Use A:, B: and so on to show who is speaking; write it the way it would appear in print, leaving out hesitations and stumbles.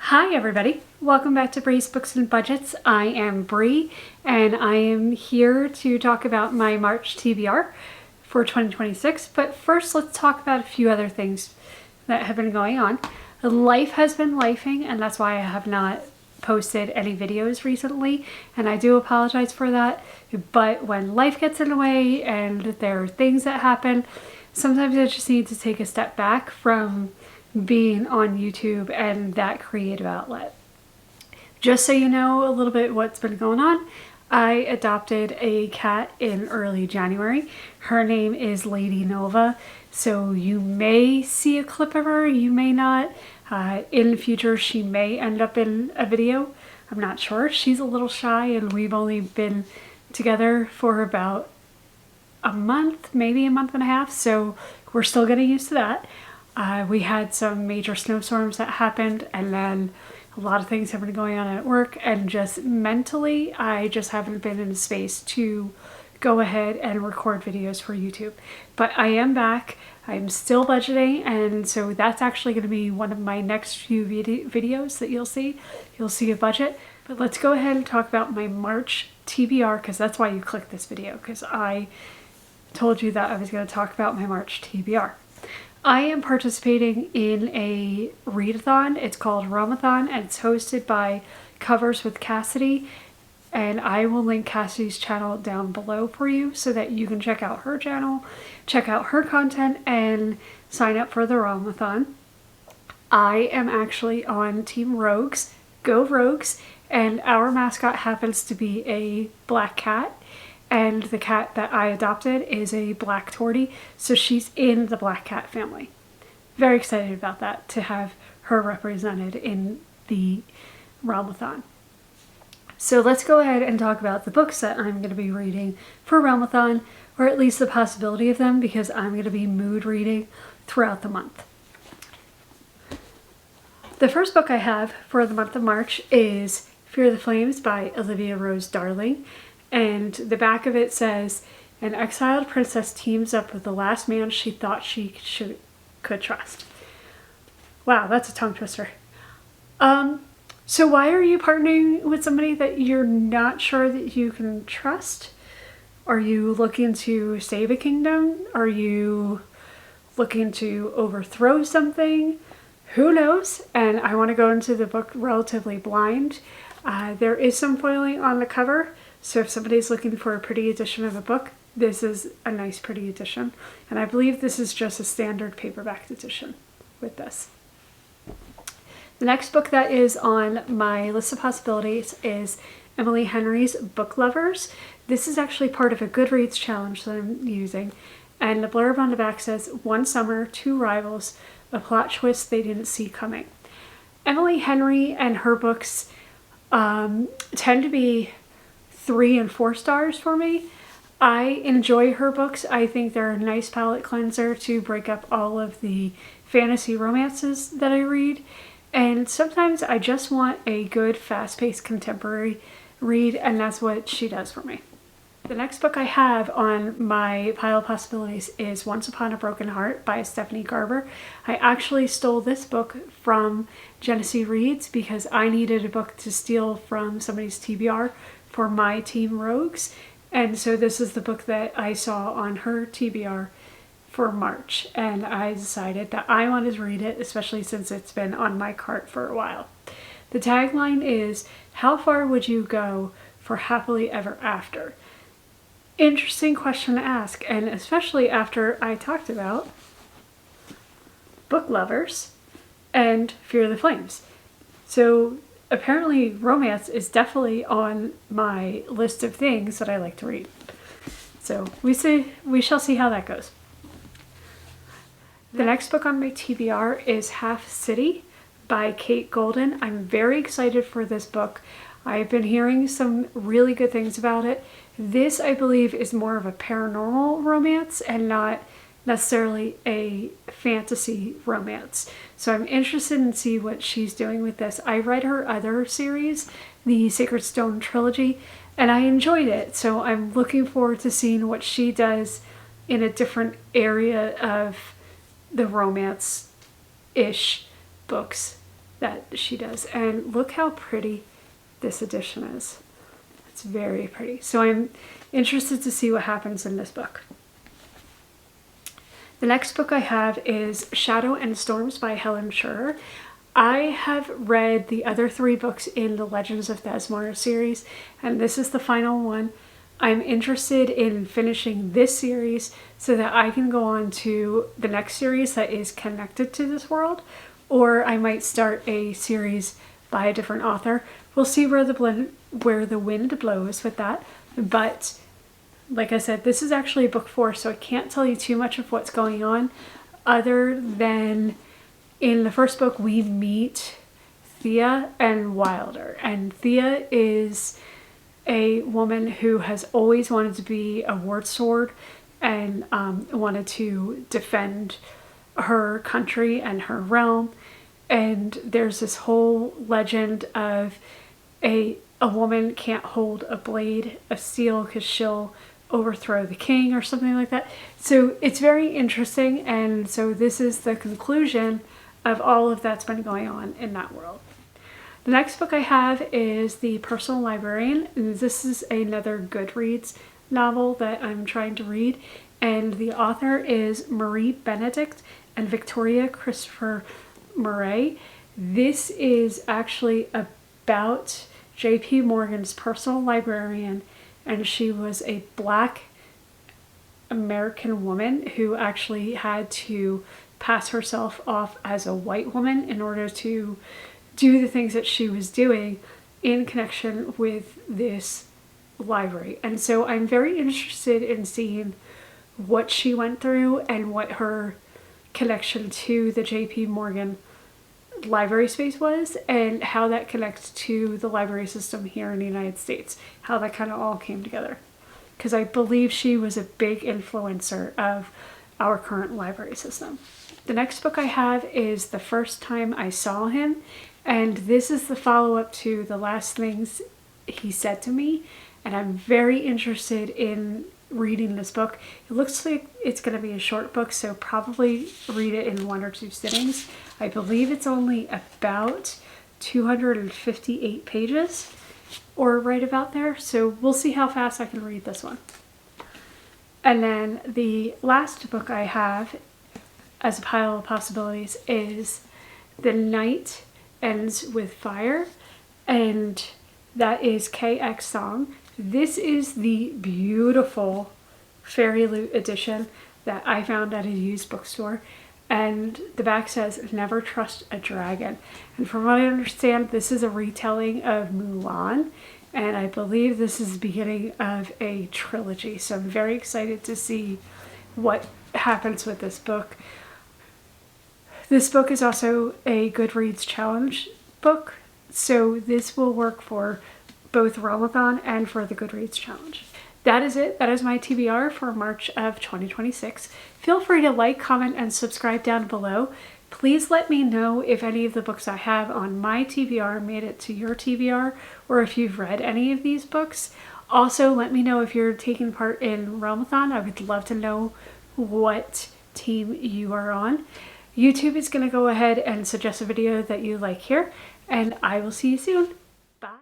A: Hi everybody, welcome back to Bree's Books and Budgets. I am Bree and I am here to talk about my March TBR for 2026. But first let's talk about a few other things that have been going on. Life has been lifing and that's why I have not posted any videos recently, and I do apologize for that. But when life gets in the way and there are things that happen, sometimes I just need to take a step back from being on YouTube and that creative outlet. Just so you know a little bit what's been going on, I adopted a cat in early January. Her name is Lady Nova, so you may see a clip of her, you may not. In the future she may end up in a video, I'm not sure. She's a little shy and we've only been together for about a month, maybe a month and a half, so we're still getting used to that. We had some major snowstorms that happened, and then a lot of things have been going on at work, and just mentally I just haven't been in a space to go ahead and record videos for YouTube. But I am back. I'm still budgeting, and so that's actually going to be one of my next few videos that you'll see. You'll see a budget. But let's go ahead and talk about my March TBR, because that's why you clicked this video, because I told you that I was going to talk about my March TBR. I am participating in a readathon. It's called Realmathon and it's hosted by Covers with Cassidy, and I will link Cassidy's channel down below for you so that you can check out her channel, check out her content, and sign up for the Realmathon. I am actually on Team Rogues. Go Rogues! And our mascot happens to be a black cat. And the cat that I adopted is a black tortie, so she's in the black cat family. Very excited about that, to have her represented in the Realmathon. So let's go ahead and talk about the books that I'm going to be reading for Realmathon, or at least the possibility of them, because I'm going to be mood reading throughout the month. The first book I have for the month of March is Fear the Flames by Olivia Rose Darling. And the back of it says, an exiled princess teams up with the last man she thought she could trust. Wow, that's a tongue twister. So why are you partnering with somebody that you're not sure that you can trust? Are you looking to save a kingdom? Are you looking to overthrow something? Who knows? And I want to go into the book relatively blind. There is some foiling on the cover. So if somebody's looking for a pretty edition of a book, this is a nice pretty edition. And I believe this is just a standard paperback edition with this. The next book that is on my list of possibilities is Emily Henry's Book Lovers. This is actually part of a Goodreads challenge that I'm using. And the blurb on the back says, one summer, two rivals, a plot twist they didn't see coming. Emily Henry and her books tend to be 3 and 4 stars for me. I enjoy her books. I think they're a nice palate cleanser to break up all of the fantasy romances that I read. And sometimes I just want a good fast-paced contemporary read, and that's what she does for me. The next book I have on my pile of possibilities is Once Upon a Broken Heart by Stephanie Garber. I actually stole this book from Genesee Reads because I needed a book to steal from somebody's TBR for my Team Rogues, and so this is the book that I saw on her TBR for March, and I decided that I wanted to read it, especially since it's been on my cart for a while. The tagline is, how far would you go for happily ever after? Interesting question to ask, and especially after I talked about Book Lovers and Fear the Flames. So apparently romance is definitely on my list of things that I like to read. So we shall see how that goes. The next book on my TBR is Half City by Kate Golden. I'm very excited for this book. I've been hearing some really good things about it. This, I believe, is more of a paranormal romance and not necessarily a fantasy romance. So I'm interested in see what she's doing with this. I read her other series, the Sacred Stone trilogy, and I enjoyed it. So I'm looking forward to seeing what she does in a different area of the romance-ish books that she does. And look how pretty this edition is. It's very pretty. So I'm interested to see what happens in this book. The next book I have is Shadow and Storms by Helen Schurer. I have read the other 3 books in the Legends of Thasmara series, and this is the final one. I'm interested in finishing this series so that I can go on to the next series that is connected to this world, or I might start a series by a different author. We'll see where the wind blows with that, but like I said, this is actually book 4, so I can't tell you too much of what's going on other than in the first book we meet Thea and Wilder. And Thea is a woman who has always wanted to be a ward sword and wanted to defend her country and her realm. And there's this whole legend of a woman can't hold a blade of steel because she'll overthrow the king or something like that. So it's very interesting, and so this is the conclusion of all of that's been going on in that world. The next book I have is The Personal Librarian, and this is another Goodreads novel that I'm trying to read, and the author is Marie Benedict and Victoria Christopher Murray. This is actually about J.P. Morgan's personal librarian, and she was a Black American woman who actually had to pass herself off as a white woman in order to do the things that she was doing in connection with this library. And so I'm very interested in seeing what she went through and what her connection to the J.P. Morgan library space was, and how that connects to the library system here in the United States, how that kind of all came together. Because I believe she was a big influencer of our current library system. The next book I have is The First Time I Saw Him, and this is the follow-up to The Last Things He Said to Me, and I'm very interested in reading this book. It looks like it's going to be a short book, so probably read it in 1 or 2 sittings. I believe it's only about 258 pages, or right about there, so we'll see how fast I can read this one. And then the last book I have as a pile of possibilities is The Night Ends with Fire, and that is K.X. Song. This is the beautiful Fairy Loot edition that I found at a used bookstore, and the back says never trust a dragon. And from what I understand, this is a retelling of Mulan, and I believe this is the beginning of a trilogy, so I'm very excited to see what happens with this book. This book is also a Goodreads challenge book, so this will work for both Realmathon and for the Goodreads challenge. That is it. That is my TBR for March of 2026. Feel free to like, comment, and subscribe down below. Please let me know if any of the books I have on my TBR made it to your TBR, or if you've read any of these books. Also, let me know if you're taking part in Realmathon. I would love to know what team you are on. YouTube is going to go ahead and suggest a video that you like here, and I will see you soon. Bye.